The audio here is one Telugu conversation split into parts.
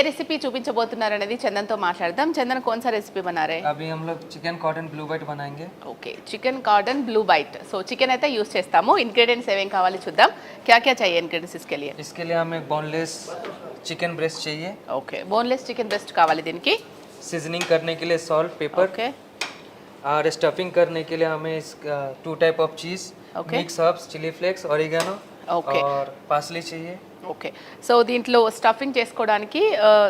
ఏ రెసిపీ చూపించబోతున్నారు అనేది చందన్తో మాట్లాడదాం. చందన్ कौन सा रेसिपी बना रहे हैं? अभी हम लोग चिकन कॉटन ब्लू बाइट बनाएंगे. Okay, chicken cordon bleu bite. So chicken అయితే యూస్ చేస్తాము. ఇంగ్రీడియంట్స్ ఏమేం కావాలి చూద్దాం. क्या क्या चाहिए इंग्रेडिएंट्स इसके लिए? इसके लिए हमें बोनलेस चिकन ब्रेस्ट चाहिए. ఓకే, బోన్లెస్ చికెన్ బ్రెస్ట్ కావాలి దీనికి. सीजनिंग करने के लिए सॉल्ट पेपर. ఓకే और स्टफिंग करने के लिए हमें इस 2 type of cheese, Okay. Mix herbs, chilli flakes, oregano Okay. और पार्सली चाहिए. ఓకే, సో దీంట్లో స్టఫింగ్ చేసుకోవడానికి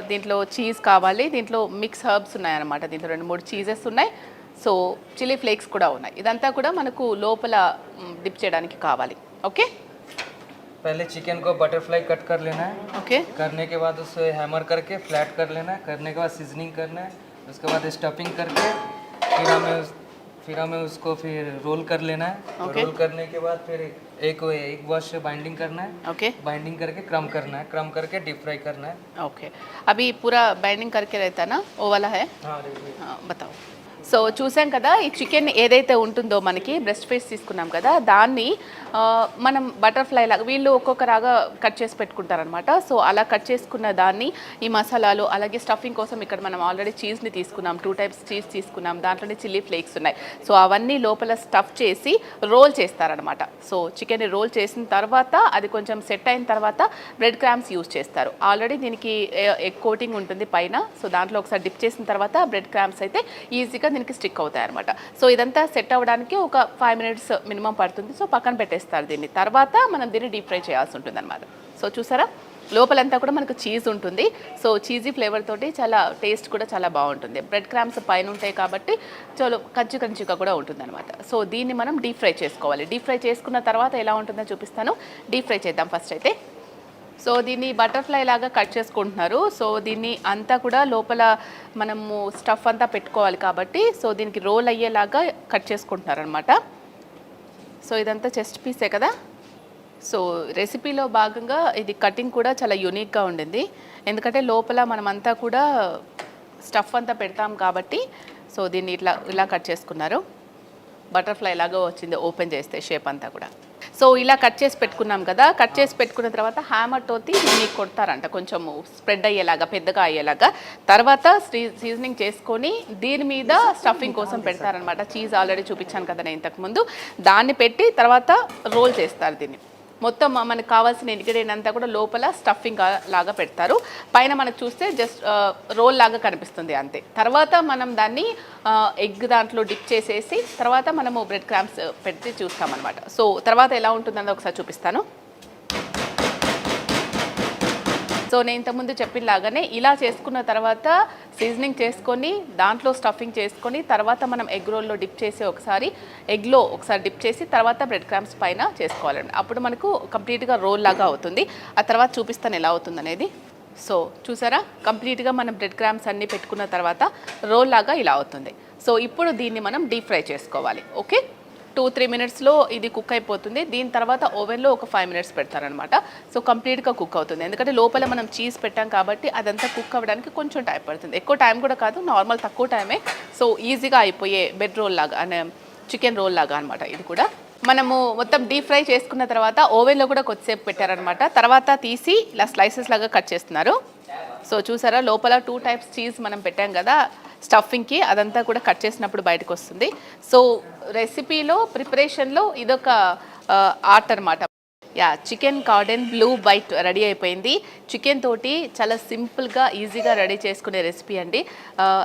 దీంట్లో చీజ్ కావాలి. దీంట్లో మిక్స్ హర్బ్స్ ఉన్నాయన్నమాట. దీంట్లో 2-3 చీజెస్ ఉన్నాయి. సో చిల్లీ ఫ్లేక్స్ కూడా ఉన్నాయి. ఇదంతా కూడా మనకు లోపల డిప్ చేయడానికి కావాలి. ఓకే, पहले चिकन को बटरफ्लाई कट कर लेना है. ఓకే करने के बाद उसे हैमर करके फ्लैट कर लेना है. करने के बाद सीजनिंग करना है. उसके बाद स्टफिंग करके फिर हमें उसको फिर रोल कर लेना है. Okay. रोल करने के बाद फिर एक वॉश से बाइंडिंग करना है. ఓకే बाइंडिंग करके क्रम करना है. क्रम करके डीप फ्राई करना है. ओके, अभी पूरा बाइंडिंग करके रहता ना, वो वाला है. हाँ रेडी. बताओ. సో చూసాం కదా, ఈ చికెన్ ఏదైతే ఉంటుందో మనకి బ్రెస్ట్ పీస్ తీసుకున్నాం కదా, దాన్ని మనం బటర్ఫ్లై లాగా వీళ్ళు ఒక్కొక్కరాగా కట్ చేసి పెట్టుకుంటారనమాట. సో అలా కట్ చేసుకున్న దాన్ని ఈ మసాలాలు అలాగే స్టఫింగ్ కోసం ఇక్కడ మనం ఆల్రెడీ చీజ్ని తీసుకున్నాం. 2 టైప్స్ చీజ్ తీసుకున్నాం. దాంట్లోనే చిల్లీ ఫ్లేక్స్ ఉన్నాయి. సో అవన్నీ లోపల స్టఫ్ చేసి రోల్ చేస్తారనమాట. సో చికెన్ని రోల్ చేసిన తర్వాత అది కొంచెం సెట్ అయిన తర్వాత బ్రెడ్ క్రామ్స్ యూజ్ చేస్తారు. ఆల్రెడీ దీనికి ఎగ్ కోటింగ్ ఉంటుంది పైన. సో దాంట్లో ఒకసారి డిప్ చేసిన తర్వాత బ్రెడ్ క్రామ్స్ అయితే ఈజీగా దీనికి స్టిక్ అవుతాయి అనమాట. సో ఇదంతా సెట్ అవ్వడానికి ఒక 5 మినిట్స్ మినిమం పడుతుంది. సో పక్కన పెట్టేస్తారు దీన్ని. తర్వాత మనం దీన్ని డీప్ ఫ్రై చేయాల్సి ఉంటుంది అనమాట. సో చూసారా, లోపలంతా కూడా మనకు చీజ్ ఉంటుంది. సో చీజీ ఫ్లేవర్ తోటి చాలా టేస్ట్ కూడా చాలా బాగుంటుంది. బ్రెడ్ క్రామ్స్ పైన ఉంటాయి కాబట్టి చాలా కంచిగా కూడా ఉంటుంది అనమాట. సో దీన్ని మనం డీప్ ఫ్రై చేసుకోవాలి. డీప్ ఫ్రై చేసుకున్న తర్వాత ఎలా ఉంటుందో చూపిస్తాను. డీప్ ఫ్రై చేద్దాం ఫస్ట్ అయితే. సో దీన్ని బటర్ఫ్లై లాగా కట్ చేసుకుంటున్నారు. సో దీన్ని అంతా కూడా లోపల మనము స్టఫ్ అంతా పెట్టుకోవాలి కాబట్టి సో దీనికి రోల్ అయ్యేలాగా కట్ చేసుకుంటున్నారు అనమాట. సో ఇదంతా చెస్ట్ పీసే కదా. సో రెసిపీలో భాగంగా ఇది కటింగ్ కూడా చాలా యూనిక్గా ఉండింది. ఎందుకంటే లోపల మనమంతా కూడా స్టఫ్ అంతా పెడతాం కాబట్టి సో దీన్ని ఇలా కట్ చేసుకున్నారు. బటర్ఫ్లై లాగా వచ్చింది ఓపెన్ చేస్తే షేప్ అంతా కూడా. సో ఇలా కట్ చేసి పెట్టుకున్నాం కదా. కట్ చేసి పెట్టుకున్న తర్వాత హ్యామర్ తోటి దీన్ని కొడతారంట, కొంచెం స్ప్రెడ్ అయ్యేలాగా, పెద్దగా అయ్యేలాగా. తర్వాత సీజనింగ్ చేసుకొని దీని మీద స్టఫింగ్ కోసం పెడతారనమాట. చీజ్ ఆల్రెడీ చూపించాను కదా నేను ఇంతకుముందు. దాన్ని పెట్టి తర్వాత రోల్ చేస్తారు దీన్ని. మొత్తం మనకు కావాల్సిన ఇంగ్రీడియంట్ అంతా కూడా లోపల స్టఫింగ్ లాగా పెడతారు. పైన మనకు చూస్తే జస్ట్ రోల్ లాగా కనిపిస్తుంది అంతే. తర్వాత మనం దాన్ని ఎగ్ దాంట్లో డిప్ చేసేసి తర్వాత మనము బ్రెడ్ క్రామ్స్ పెట్టి చూస్తామన్నమాట. సో తర్వాత ఎలా ఉంటుందని ఒకసారి చూపిస్తాను. సో నేను ఇంతకుముందు చెప్పిన లాగానే ఇలా చేసుకున్న తర్వాత సీజనింగ్ చేసుకొని దాంట్లో స్టఫింగ్ చేసుకొని తర్వాత మనం ఎగ్ రోల్లో డిప్ చేసి ఎగ్లో ఒకసారి డిప్ చేసి తర్వాత బ్రెడ్ క్రామ్స్ పైన చేసుకోవాలండి. అప్పుడు మనకు కంప్లీట్గా రోల్ లాగా అవుతుంది. ఆ తర్వాత చూపిస్తాను ఎలా అవుతుంది అనేది. సో చూసారా, కంప్లీట్గా మనం బ్రెడ్ క్రామ్స్ అన్నీ పెట్టుకున్న తర్వాత రోల్ లాగా ఇలా అవుతుంది. సో ఇప్పుడు దీన్ని మనం డీప్ ఫ్రై చేసుకోవాలి. ఓకే, 2-3 మినిట్స్లో ఇది కుక్ అయిపోతుంది. దీని తర్వాత ఓవెన్లో ఒక 5 మినిట్స్ పెడతారనమాట. సో కంప్లీట్గా కుక్ అవుతుంది. ఎందుకంటే లోపల మనం చీజ్ పెట్టాం కాబట్టి అదంతా కుక్ అవ్వడానికి కొంచెం టైం పడుతుంది. ఎక్కువ టైం కూడా కాదు, నార్మల్ తక్కువ టైమే. సో ఈజీగా అయిపోయే బెడ్ రోల్ లాగా అనే చికెన్ రోల్ లాగా అనమాట. ఇది కూడా మనము మొత్తం డీప్ ఫ్రై చేసుకున్న తర్వాత ఓవెన్లో కూడా కొద్దిసేపు పెట్టారనమాట. తర్వాత తీసి ఇలా స్లైసెస్ లాగా కట్ చేస్తున్నారు. సో చూసారా, లోపల 2 టైప్స్ చీజ్ మనం పెట్టాం కదా స్టఫింగ్కి, అదంతా కూడా కట్ చేసినప్పుడు బయటకు వస్తుంది. సో రెసిపీలో ప్రిపరేషన్లో ఇదొక ఆర్ట్ అనమాట. Chicken cordon bleu bite ready అయిపోయింది. చికెన్ తోటి చాలా సింపుల్గా ఈజీగా రెడీ చేసుకునే రెసిపీ అండి.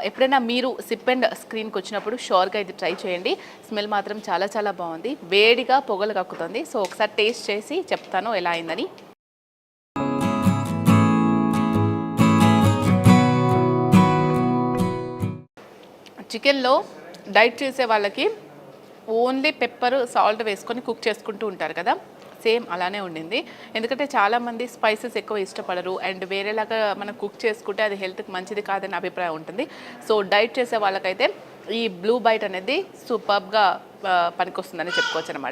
ఎప్పుడైనా మీరు సిప్ అండ్ స్క్రీన్కి వచ్చినప్పుడు షోర్గా ఇది ట్రై చేయండి. స్మెల్ మాత్రం చాలా చాలా బాగుంది. వేడిగా పొగలు కక్కుతుంది. సో ఒకసారి టేస్ట్ చేసి చెప్తాను ఎలా అయిందని. చికెన్లో డైట్ చేసే వాళ్ళకి ఓన్లీ పెప్పర్ సాల్ట్ వేసుకొని కుక్ చేసుకుంటూ ఉంటారు కదా, సేమ్ అలానే ఉండింది. ఎందుకంటే చాలామంది స్పైసెస్ ఎక్కువ ఇష్టపడరు అండ్ వేరేలాగా మనం కుక్ చేసుకుంటే అది హెల్త్కి మంచిది కాదని అభిప్రాయం ఉంటుంది. సో డైట్ చేసే వాళ్ళకైతే ఈ బ్లూ బైట్ అనేది సూపర్గా పనికొస్తుందని చెప్పుకోవచ్చు అనమాట.